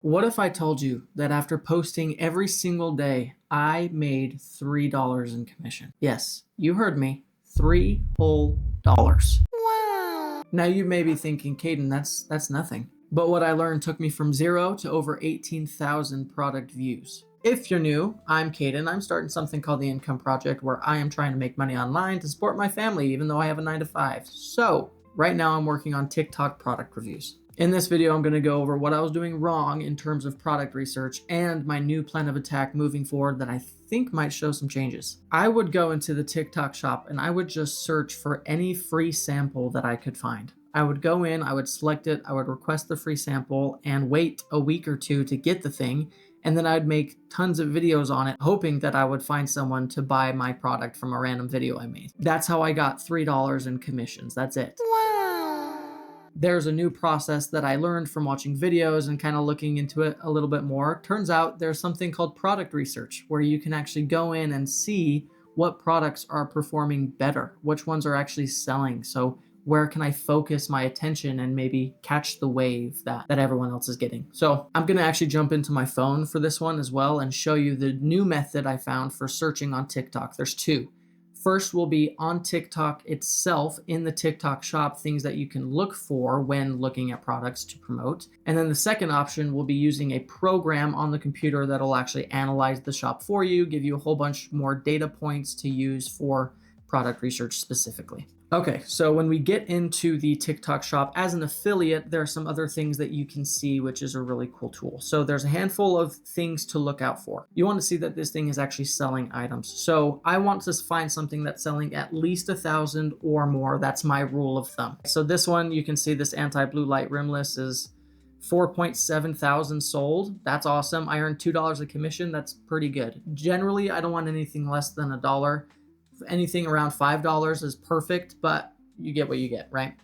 What if I told you that after posting every single day, I made $3 in commission? Yes, you heard me. $3 whole. Wow. Now you may be thinking, Caden, that's nothing. But what I learned took me from 0 to over 18,000 product views. If you're new, I'm Caden. I'm starting something called the Income Project where I am trying to make money online to support my family even though I have a 9 to 5. So, right now I'm working on TikTok product reviews. In this video, I'm going to go over what I was doing wrong in terms of product research and my new plan of attack moving forward that I think might show some changes. I would go into the TikTok shop and I would just search for any free sample that I could find. I would go in, I would select it, I would request the free sample and wait a week or two to get the thing. And then I'd make tons of videos on it, hoping that I would find someone to buy my product from a random video I made. That's how I got $3 in commissions. That's it. Wow. There's a new process that I learned from watching videos and kind of looking into it a little bit more. Turns out there's something called product research where you can actually go in and see what products are performing better, which ones are actually selling. So where can I focus my attention and maybe catch the wave that everyone else is getting? So I'm going to actually jump into my phone for this one as well and show you the new method I found for searching on TikTok. There's two. First will be on TikTok itself in the TikTok shop, things that you can look for when looking at products to promote. And then the second option will be using a program on the computer that'll actually analyze the shop for you, give you a whole bunch more data points to use for product research specifically. Okay, so when we get into the TikTok shop as an affiliate, there are some other things that you can see, which is a really cool tool. So there's a handful of things to look out for. You want to see that this thing is actually selling items. So I want to find something that's selling at least 1,000 or more. That's my rule of thumb. So this one, you can see this anti-blue light rimless is 4.7 thousand sold. That's awesome. I earned $2 a commission. That's pretty good. Generally, I don't want anything less than $1. Anything around $5 is perfect, but you get what you get, right?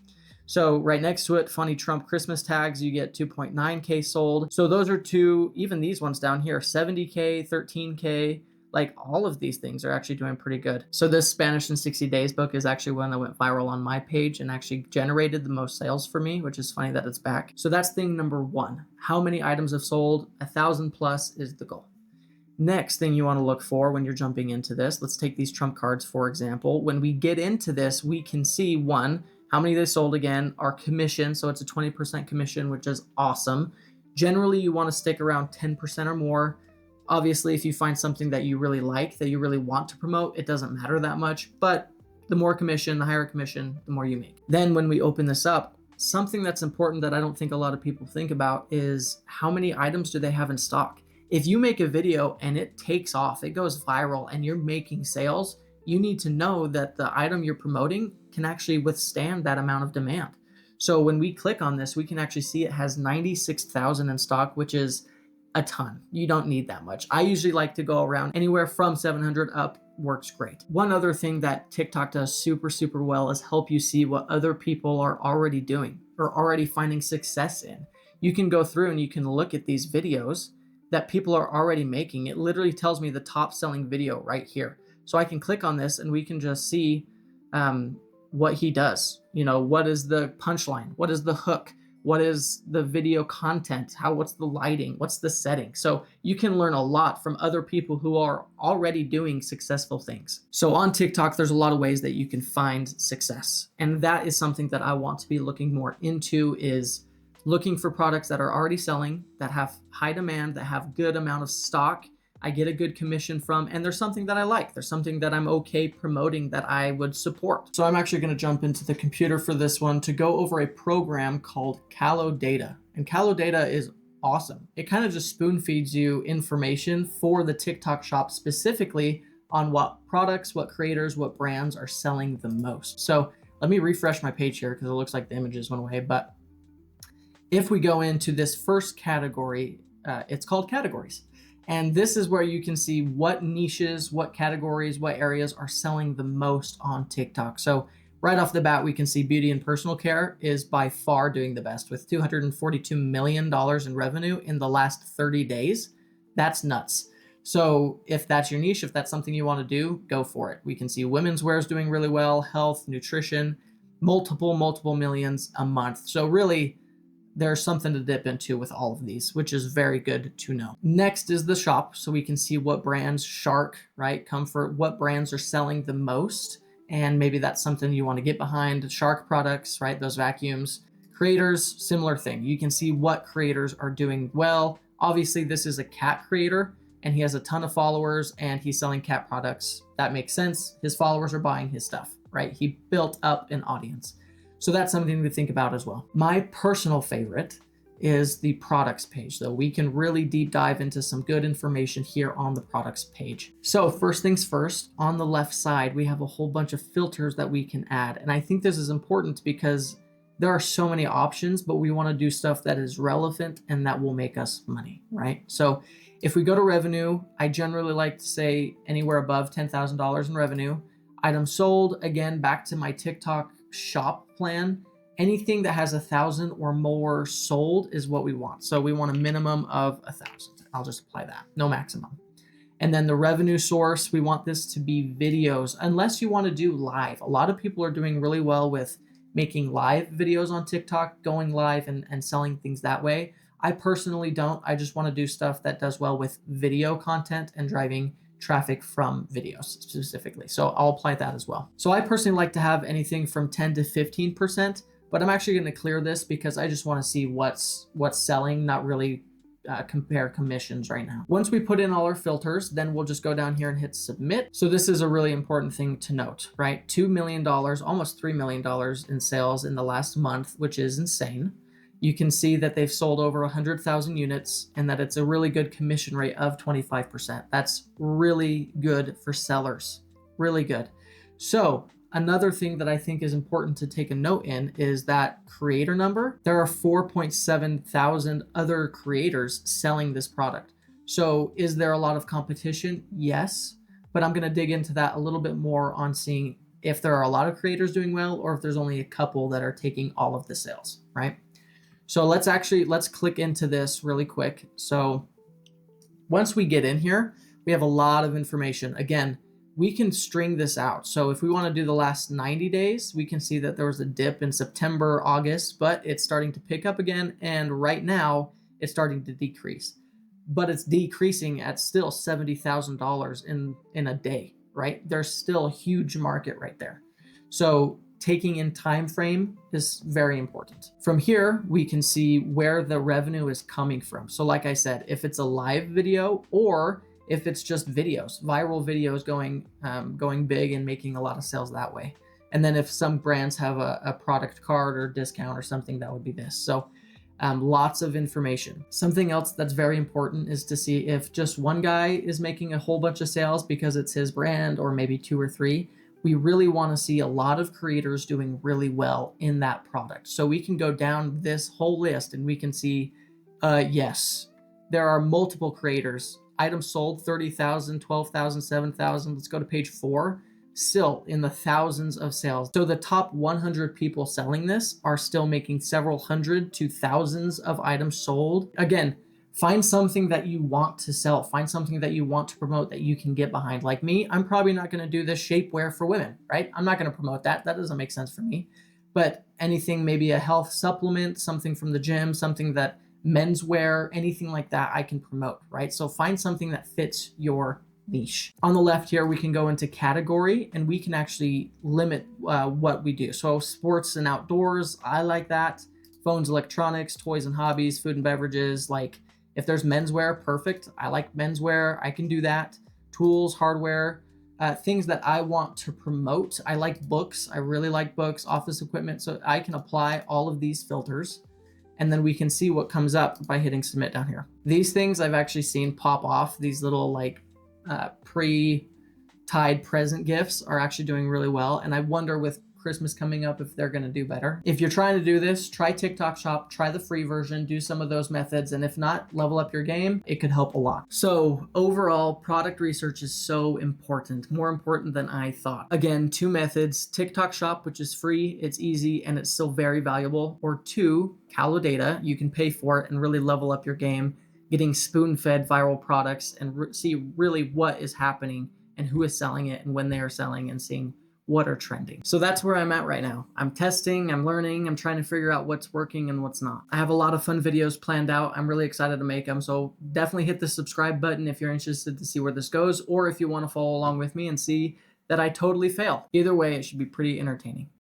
So right next to it, funny Trump Christmas tags, you get 2.9K sold. So those are two, even these ones down here, 70K, 13K, like all of these things are actually doing pretty good. So this Spanish in 60 Days book is actually one that went viral on my page and actually generated the most sales for me, which is funny that it's back. So that's thing number one. How many items have sold? 1,000 plus is the goal. Next thing you want to look for when you're jumping into this, let's take these trump cards, for example. When we get into this, we can see one, how many they sold again, our commission. So it's a 20% commission, which is awesome. Generally, you want to stick around 10% or more. Obviously, if you find something that you really like, that you really want to promote, it doesn't matter that much. But the more commission, the higher commission, the more you make. Then when we open this up, something that's important that I don't think a lot of people think about is how many items do they have in stock? If you make a video and it takes off, it goes viral and you're making sales, you need to know that the item you're promoting can actually withstand that amount of demand. So when we click on this, we can actually see it has 96,000 in stock, which is a ton. You don't need that much. I usually like to go around anywhere from 700 up works great. One other thing that TikTok does super, super well is help you see what other people are already doing or already finding success in. You can go through and you can look at these videos that people are already making. It literally tells me the top selling video right here. So I can click on this and we can just see what he does. You know, what is the punchline? What is the hook? What is the video content? What's the lighting? What's the setting? So you can learn a lot from other people who are already doing successful things. So on TikTok, there's a lot of ways that you can find success. And that is something that I want to be looking more into, is looking for products that are already selling, that have high demand, that have good amount of stock, I get a good commission from, and there's something that I like. There's something that I'm okay promoting that I would support. So I'm actually going to jump into the computer for this one to go over a program called CaloData. And CaloData is awesome. It kind of just spoon feeds you information for the TikTok shop specifically on what products, what creators, what brands are selling the most. So let me refresh my page here because it looks like the images went away, but if we go into this first category, it's called categories. And this is where you can see what niches, what categories, what areas are selling the most on TikTok. So right off the bat, we can see beauty and personal care is by far doing the best with $242 million in revenue in the last 30 days. That's nuts. So if that's your niche, if that's something you want to do, go for it. We can see women's wear is doing really well, health, nutrition, multiple millions a month. So really, there's something to dip into with all of these, which is very good to know. Next is the shop. So we can see what brands, Shark, right? Comfort, what brands are selling the most. And maybe that's something you want to get behind. Shark products, right? Those vacuums. Creators, similar thing. You can see what creators are doing well. Obviously, this is a cat creator and he has a ton of followers and he's selling cat products. That makes sense. His followers are buying his stuff, right? He built up an audience. So that's something to think about as well. My personal favorite is the products page, though. We can really deep dive into some good information here on the products page. So first things first, on the left side, we have a whole bunch of filters that we can add. And I think this is important because there are so many options, but we want to do stuff that is relevant and that will make us money, right? So if we go to revenue, I generally like to say anywhere above $10,000 in revenue. Items sold, again, back to my TikTok shop plan. Anything that has 1,000 or more sold is what we want. So we want a minimum of 1,000. I'll just apply that, no maximum. And then the revenue source, we want this to be videos, unless you want to do live. A lot of people are doing really well with making live videos on TikTok, going live and selling things that way. I personally don't. I just want to do stuff that does well with video content and driving traffic from videos specifically. So I'll apply that as well. So I personally like to have anything from 10 to 15%, but I'm actually going to clear this because I just want to see what's selling, not really compare commissions right now. Once we put in all our filters, then we'll just go down here and hit submit. So this is a really important thing to note, right? $2 million, almost $3 million in sales in the last month, which is insane. You can see that they've sold over 100,000 units and that it's a really good commission rate of 25%. That's really good for sellers, really good. So another thing that I think is important to take a note in is that creator number. There are 4.7 thousand other creators selling this product. So is there a lot of competition? Yes, but I'm going to dig into that a little bit more on seeing if there are a lot of creators doing well or if there's only a couple that are taking all of the sales, right? So let's click into this really quick. So once we get in here, we have a lot of information. Again, we can string this out. So if we want to do the last 90 days, we can see that there was a dip in September, August, but it's starting to pick up again. And right now it's starting to decrease, but it's decreasing at still $70,000 in a day, right? There's still a huge market right there. So taking in time frame is very important. From here, we can see where the revenue is coming from. So like I said, if it's a live video or if it's just videos, viral videos going big and making a lot of sales that way. And then if some brands have a product card or discount or something, that would be this. So lots of information. Something else that's very important is to see if just one guy is making a whole bunch of sales because it's his brand, or maybe 2 or 3. We really want to see a lot of creators doing really well in that product. So we can go down this whole list and we can see, yes, there are multiple creators. Items sold, 30,000, 12,000, 7,000. Let's go to page 4. Still in the thousands of sales. So the top 100 people selling this are still making several hundred to thousands of items sold. Again, find something that you want to sell. Find something that you want to promote that you can get behind. Like me, I'm probably not going to do this shapewear for women, right? I'm not going to promote that. That doesn't make sense for me. But anything, maybe a health supplement, something from the gym, something that menswear, anything like that I can promote, right? So find something that fits your niche. On the left here, we can go into category and we can actually limit what we do. So sports and outdoors, I like that. Phones, electronics, toys and hobbies, food and beverages. Like if there's menswear, perfect. I like menswear. I can do that. Tools, hardware, things that I want to promote. I like books. I really like books, office equipment. So I can apply all of these filters and then we can see what comes up by hitting submit down here. These things I've actually seen pop off. These little like pre-tied present gifts are actually doing really well. And I wonder with Christmas coming up if they're going to do better. If you're trying to do this, try TikTok Shop, try the free version, do some of those methods. And if not, level up your game. It could help a lot. So overall, product research is so important, more important than I thought. Again, 2 methods, TikTok Shop, which is free, it's easy, and it's still very valuable. Or 2, Calodata, you can pay for it and really level up your game, getting spoon-fed viral products and see really what is happening and who is selling it and when they are selling and seeing what are trending. So that's where I'm at right now. I'm testing, I'm learning, I'm trying to figure out what's working and what's not. I have a lot of fun videos planned out. I'm really excited to make them. So definitely hit the subscribe button if you're interested to see where this goes, or if you want to follow along with me and see that I totally fail. Either way, it should be pretty entertaining.